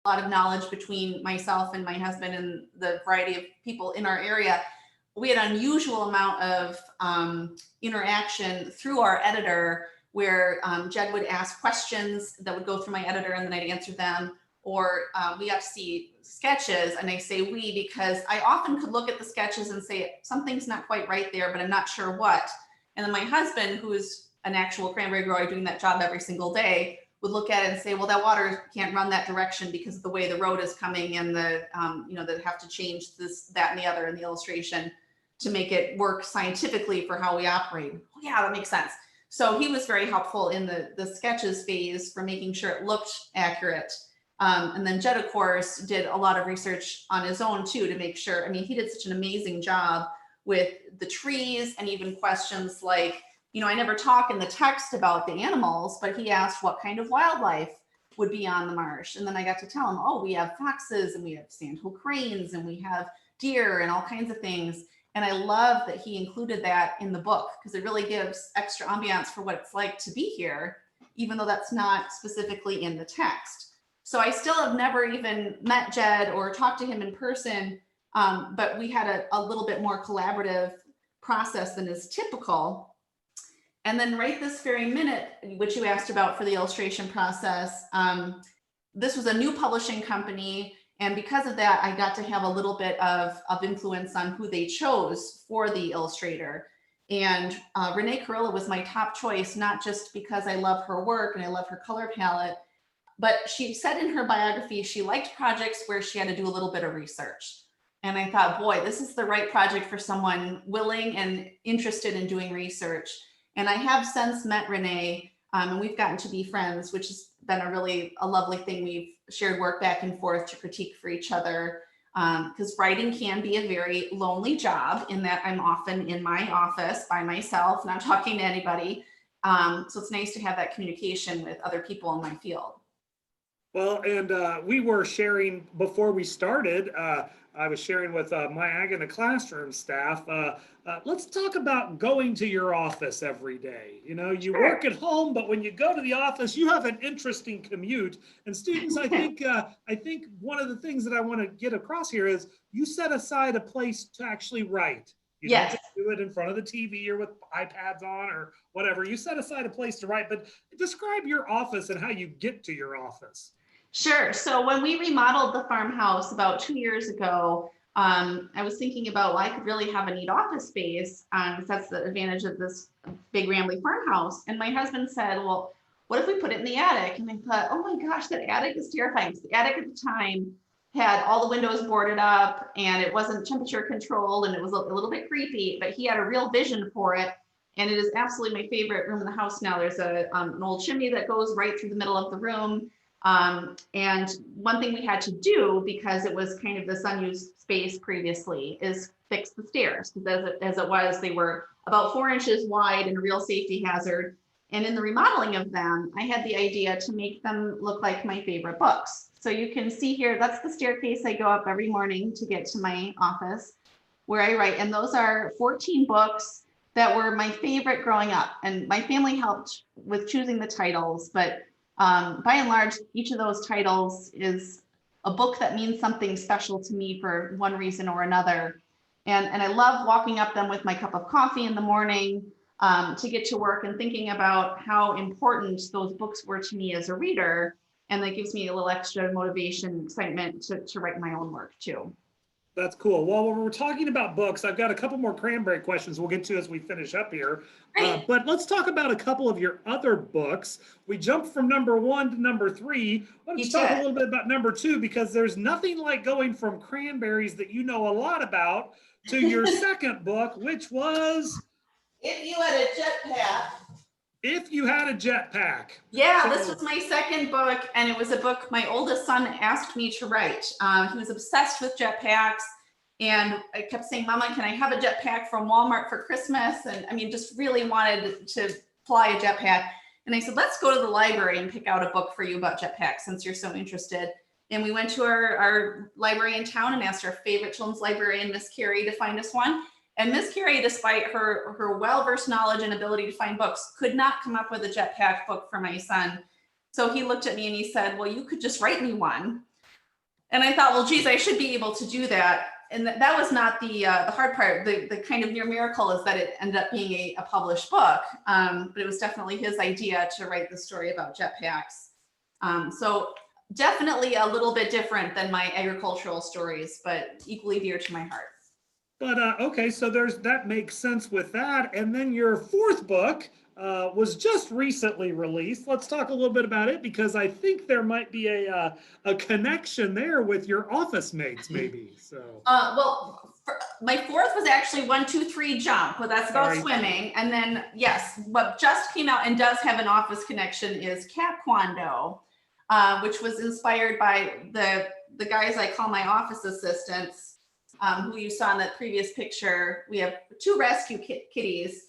a lot of knowledge between myself and my husband and the variety of people in our area. We had an unusual amount of interaction through our editor, where Jed would ask questions that would go through my editor and then I'd answer them. Or we got to see sketches, and I say we because I often could look at the sketches and say something's not quite right there, but I'm not sure what. And then my husband, who is an actual cranberry grower doing that job every single day, would look at it and say, well, that water can't run that direction because of the way the road is coming, and the that have to change this, that, and the other in the illustration to make it work scientifically for how we operate. Oh, yeah, that makes sense. So he was very helpful in the sketches phase for making sure it looked accurate. And then Jed, of course, did a lot of research on his own too, to make sure. I mean, he did such an amazing job with the trees, and even questions like, I never talk in the text about the animals, but he asked what kind of wildlife would be on the marsh. And then I got to tell him, oh, we have foxes, and we have sandhill cranes, and we have deer, and all kinds of things. And I love that he included that in the book, because it really gives extra ambiance for what it's like to be here, even though that's not specifically in the text. So I still have never even met Jed or talked to him in person, but we had a little bit more collaborative process than is typical. And then right this very minute, which you asked about for the illustration process, this was a new publishing company. And because of that, I got to have a little bit of influence on who they chose for the illustrator. And Renee Carilla was my top choice, not just because I love her work and I love her color palette, but she said in her biography, she liked projects where she had to do a little bit of research. And I thought, boy, this is the right project for someone willing and interested in doing research. And I have since met Renee, and we've gotten to be friends, which has been a lovely thing. We've shared work back and forth to critique for each other, because writing can be a very lonely job, in that I'm often in my office by myself, not talking to anybody. So it's nice to have that communication with other people in my field. Well, and we were sharing before we started. I was sharing with my Ag in the Classroom staff. Let's talk about going to your office every day. You work at home, but when you go to the office, you have an interesting commute. And students, I think one of the things that I want to get across here is you set aside a place to actually write. You don't just do it in front of the TV or with iPads on or whatever. You set aside a place to write. But describe your office and how you get to your office. Sure. So when we remodeled the farmhouse about 2 years ago, I was thinking about, well, I could really have a neat office space, because that's the advantage of this big rambly farmhouse. And my husband said, well, what if we put it in the attic? And I thought, oh my gosh, that attic is terrifying. The attic at the time had all the windows boarded up, and it wasn't temperature controlled, and it was a little bit creepy, but he had a real vision for it. And it is absolutely my favorite room in the house now. There's an old chimney that goes right through the middle of the room. And one thing we had to do, because it was kind of this unused space previously, is fix the stairs, because as it was, they were about 4 inches wide and a real safety hazard. And in the remodeling of them, I had the idea to make them look like my favorite books. So you can see here, that's the staircase I go up every morning to get to my office where I write. And those are 14 books that were my favorite growing up. And my family helped with choosing the titles, but by and large, each of those titles is a book that means something special to me for one reason or another. And I love walking up them with my cup of coffee in the morning to get to work and thinking about how important those books were to me as a reader. And that gives me a little extra motivation and excitement to write my own work too. That's cool. Well, when we're talking about books, I've got a couple more Cranberry questions we'll get to as we finish up here. But let's talk about a couple of your other books. We jumped from number 1 to number 3. Let's talk a little bit about number 2, because there's nothing like going from Cranberries that you know a lot about to your second book, which was If You Had a Jetpack. If You Had a Jetpack. Yeah, this was my second book, and it was a book my oldest son asked me to write. He was obsessed with jetpacks, and I kept saying, Mama, can I have a jetpack from Walmart for Christmas? And I mean, just really wanted to fly a jetpack. And I said, let's go to the library and pick out a book for you about jetpacks since you're so interested. And we went to our library in town and asked our favorite children's librarian, Miss Carrie, to find us one. And Miss Carrie, despite her well-versed knowledge and ability to find books, could not come up with a jetpack book for my son. So he looked at me and he said, well, you could just write me one. And I thought, well, geez, I should be able to do that. And that was not the hard part. The kind of near miracle is that it ended up being a published book. But it was definitely his idea to write the story about jetpacks. So definitely a little bit different than my agricultural stories, but equally dear to my heart. But okay, so that makes sense with that. And then your fourth book was just recently released. Let's talk a little bit about it because I think there might be a connection there with your office mates, maybe. So. Well, my fourth was actually 1, 2, 3 Jump, but that's about swimming. And then yes, what just came out and does have an office connection is Taekwondo, which was inspired by the guys I call my office assistants. Who you saw in that previous picture. We have 2 rescue kitties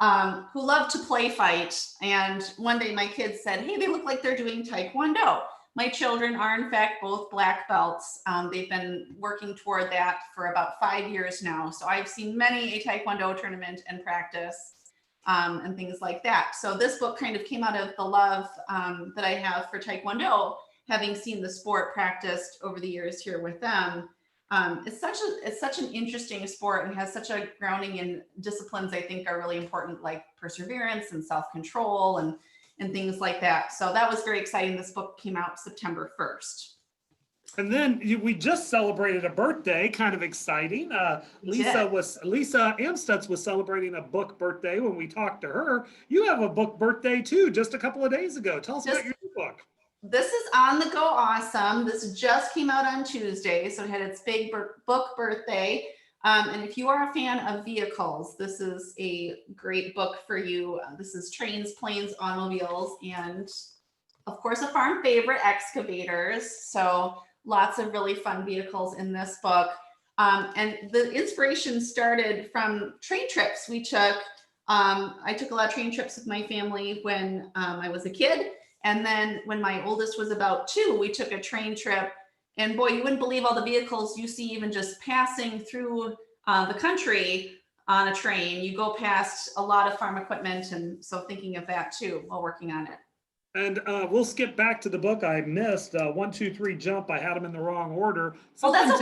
who love to play fight. And one day my kids said, hey, they look like they're doing Taekwondo. My children are in fact both black belts. They've been working toward that for about 5 years now. So I've seen many a Taekwondo tournament and practice and things like that. So this book kind of came out of the love that I have for Taekwondo, having seen the sport practiced over the years here with them. It's such an interesting sport and has such a grounding in disciplines I think are really important, like perseverance and self-control and things like that. So that was very exciting. This book came out September 1st. And then we just celebrated a birthday, kind of exciting. Lisa Amstutz was celebrating a book birthday when we talked to her. You have a book birthday too, just a couple of days ago. Tell us about your new book. This is On the Go Awesome. This just came out on Tuesday, so it had its big book birthday. And if you are a fan of vehicles, this is a great book for you. This is trains, planes, automobiles, and of course, a farm favorite, excavators. So lots of really fun vehicles in this book. And the inspiration started from train trips we took. I took a lot of train trips with my family when I was a kid. And then when my oldest was about 2, we took a train trip. And boy, you wouldn't believe all the vehicles you see even just passing through the country on a train. You go past a lot of farm equipment. And so thinking of that too while working on it. And we'll skip back to the book I missed. 1, 2, 3 Jump. I had them in the wrong order. Something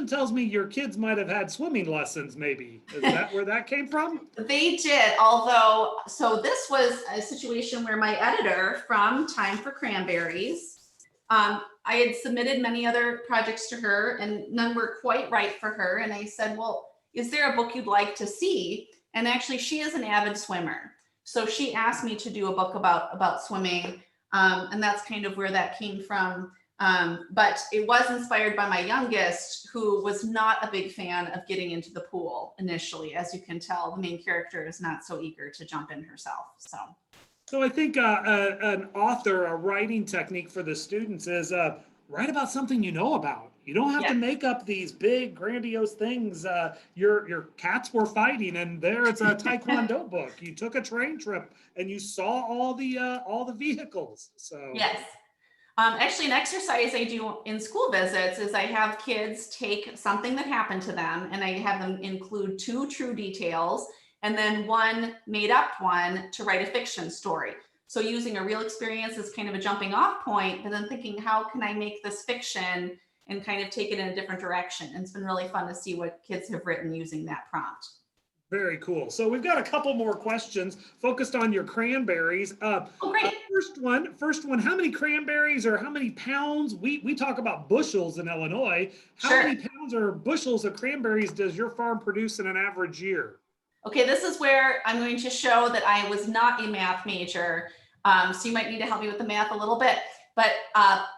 tells me your kids might have had swimming lessons. Maybe is that where that came from? They did. Although, so this was a situation where my editor from Time for Cranberries, I had submitted many other projects to her, and none were quite right for her. And I said, "Well, is there a book you'd like to see?" And actually, she is an avid swimmer. So she asked me to do a book about swimming, and that's kind of where that came from. But it was inspired by my youngest, who was not a big fan of getting into the pool initially. As you can tell, the main character is not so eager to jump in herself. So I think an author, a writing technique for the students is write about something you know about. You don't have to make up these big, grandiose things. Your cats were fighting, and there it's a Taekwondo book. You took a train trip, and you saw all the vehicles. So yes, actually, an exercise I do in school visits is I have kids take something that happened to them, and I have them include 2 true details, and then 1 made up one to write a fiction story. So using a real experience as kind of a jumping off point, but then thinking, how can I make this fiction and kind of take it in a different direction? And it's been really fun to see what kids have written using that prompt. Very cool. So we've got a couple more questions focused on your cranberries. Oh, great. First one, how many cranberries or how many pounds? We talk about bushels in Illinois. How Sure. many pounds or bushels of cranberries does your farm produce in an average year? Okay, this is where I'm going to show that I was not a math major. So you might need to help me with the math a little bit. But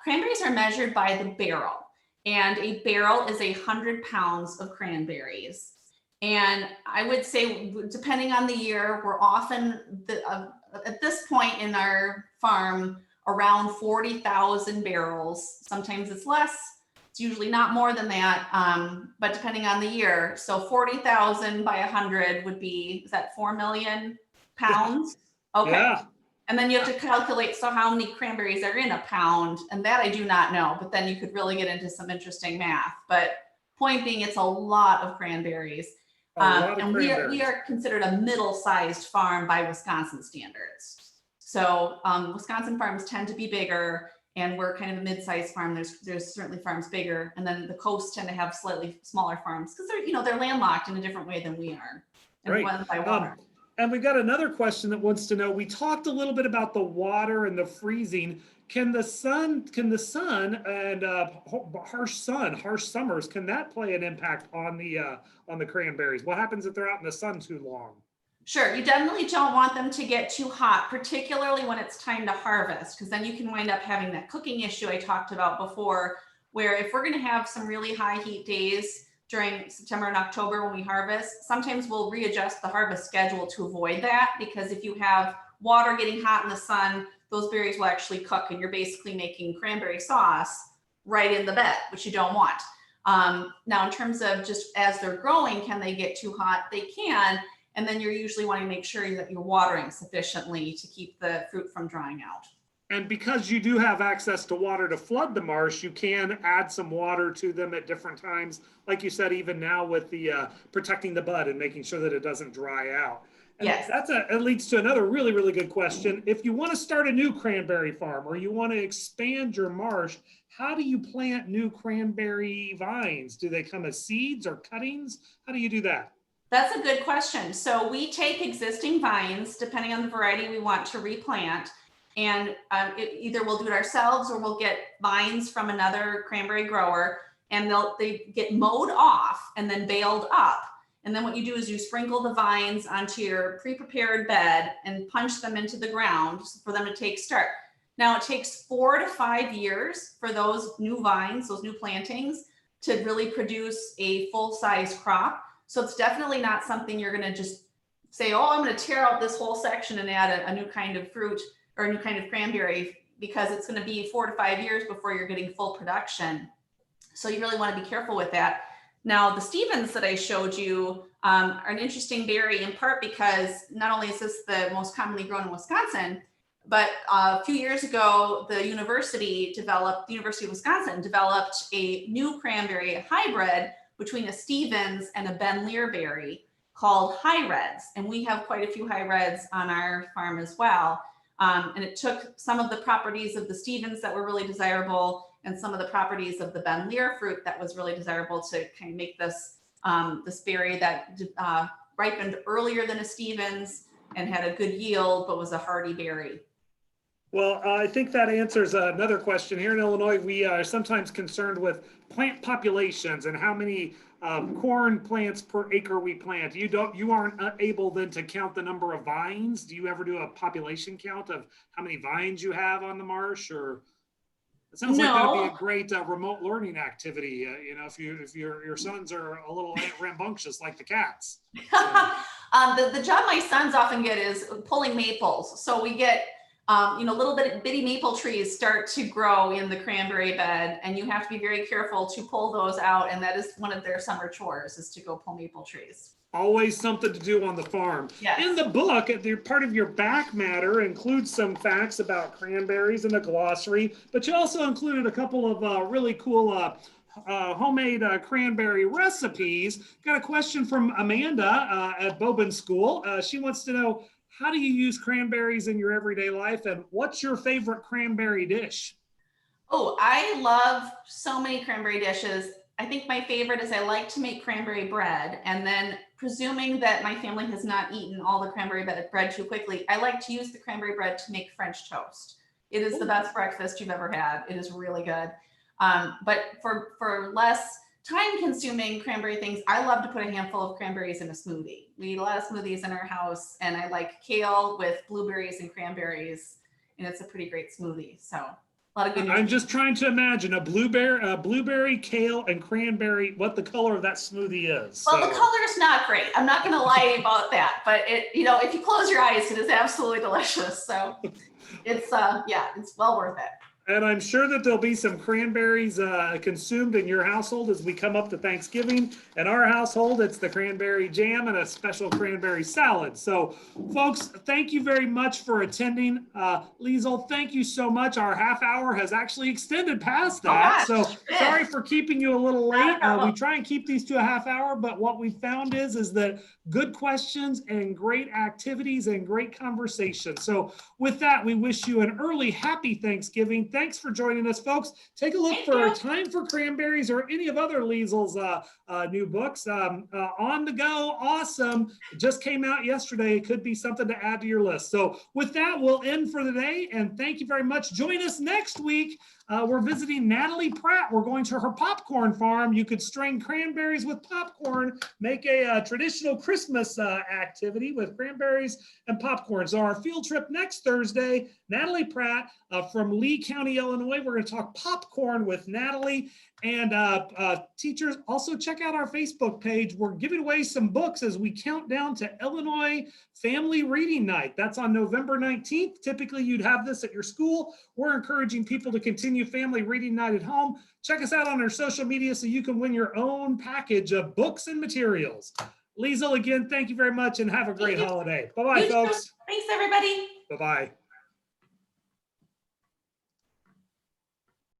cranberries are measured by the barrel. And a barrel is 100 pounds of cranberries. And I would say, depending on the year, we're often, at this point in our farm, around 40,000 barrels. Sometimes it's less. It's usually not more than that, but depending on the year. So 40,000 by 100 would be, is that 4 million pounds? Okay. Yeah. And then you have to calculate, so how many cranberries are in a pound? And that I do not know, but then you could really get into some interesting math. But point being, it's a lot of cranberries. And we are considered a middle-sized farm by Wisconsin standards. So Wisconsin farms tend to be bigger, and we're kind of a mid-sized farm. There's certainly farms bigger, and then the coasts tend to have slightly smaller farms because they're landlocked in a different way than we are, and Right. run by water. And we've got another question that wants to know, we talked a little bit about the water and the freezing. Can the sun and harsh summers, can that play an impact on the cranberries? What happens if they're out in the sun too long? Sure, you definitely don't want them to get too hot, particularly when it's time to harvest, because then you can wind up having that cooking issue I talked about before, where if we're going to have some really high heat days during September and October when we harvest, sometimes we'll readjust the harvest schedule to avoid that, because if you have water getting hot in the sun, those berries will actually cook, and you're basically making cranberry sauce right in the bed, which you don't want. Now, in terms of just as they're growing, can they get too hot? They can. And then you're usually wanting to make sure that you're watering sufficiently to keep the fruit from drying out. And because you do have access to water to flood the marsh, you can add some water to them at different times. Like you said, even now with the protecting the bud and making sure that it doesn't dry out. And yes. It leads to another really, really good question. If you want to start a new cranberry farm or you want to expand your marsh, how do you plant new cranberry vines? Do they come as seeds or cuttings? How do you do that? That's a good question. So we take existing vines, depending on the variety we want to replant, and either we'll do it ourselves or we'll get vines from another cranberry grower, and they get mowed off and then baled up. And then what you do is you sprinkle the vines onto your pre-prepared bed and punch them into the ground for them to take start. Now it takes 4 to 5 years for those new vines, those new plantings, to really produce a full-size crop. So it's definitely not something you're going to just say, oh, I'm going to tear out this whole section and add a new kind of fruit or a new kind of cranberry, because it's going to be 4 to 5 years before you're getting full production. So you really want to be careful with that. Now, the Stevens that I showed you are an interesting berry, in part because not only is this the most commonly grown in Wisconsin, but a few years ago, the University of Wisconsin developed a new cranberry hybrid between a Stevens and a Ben Lear berry called High Reds. And we have quite a few High Reds on our farm as well. And it took some of the properties of the Stevens that were really desirable and some of the properties of the Ben Lear fruit that was really desirable to kind of make this, this berry that ripened earlier than a Stevens and had a good yield, but was a hardy berry. Well, I think that answers another question. Here in Illinois, we are sometimes concerned with plant populations and how many corn plants per acre we plant. You aren't able then to count the number of vines. Do you ever do a population count of how many vines you have on the marsh? Or it sounds like that'd be a great remote learning activity. You know, if your sons are a little rambunctious like the cats. So. The job my sons often get is pulling maples. So we get little bitty maple trees start to grow in the cranberry bed, and you have to be very careful to pull those out. And that is one of their summer chores, is to go pull maple trees. Always something to do on the farm. Yes. In the book, part of your back matter includes some facts about cranberries in the glossary, but you also included a couple of really cool homemade cranberry recipes. Got a question from Amanda at Bobin School. She wants to know, how do you use cranberries in your everyday life, and what's your favorite cranberry dish? Oh, I love so many cranberry dishes. I think my favorite is I like to make cranberry bread, and then presuming that my family has not eaten all the cranberry bread too quickly, I like to use the cranberry bread to make French toast. It is the best breakfast you've ever had. It is really good. But for less time-consuming cranberry things, I love to put a handful of cranberries in a smoothie. We eat a lot of smoothies in our house, and I like kale with blueberries and cranberries, and it's a pretty great smoothie. So a lot of good. I'm just trying to imagine a blueberry, kale, and cranberry, what the color of that smoothie is. Well, the color is not great. I'm not going to lie about that, but if you close your eyes, it is absolutely delicious. So it's it's well worth it. And I'm sure that there'll be some cranberries consumed in your household as we come up to Thanksgiving. In our household, it's the cranberry jam and a special cranberry salad. So, folks, thank you very much for attending. Lisl, thank you so much. Our half hour has actually extended past that. So sorry for keeping you a little late. We try and keep these to a half hour, but what we found is that good questions and great activities and great conversation. So with that, we wish you an early happy Thanksgiving. thanks for joining us, folks. Take a look for Time for Cranberries or any of other Lisl's new books. On the Go, awesome. It just came out yesterday. It could be something to add to your list. So with that, we'll end for the day, and thank you very much. Join us next week. We're visiting Natalie Pratt. We're going to her popcorn farm. You could string cranberries with popcorn, make a traditional Christmas activity with cranberries and popcorn. So our field trip next Thursday, Natalie Pratt from Lee County, Illinois. We're going to talk popcorn with Natalie. And teachers, also check out our Facebook page. We're giving away some books as we count down to Illinois Family Reading Night. That's on November 19th. Typically, you'd have this at your school. We're encouraging people to continue Family Reading Night at home. Check us out on our social media so you can win your own package of books and materials. Lisl, again, thank you very much and have a great holiday. Bye-bye, folks. Thanks, everybody. Bye-bye.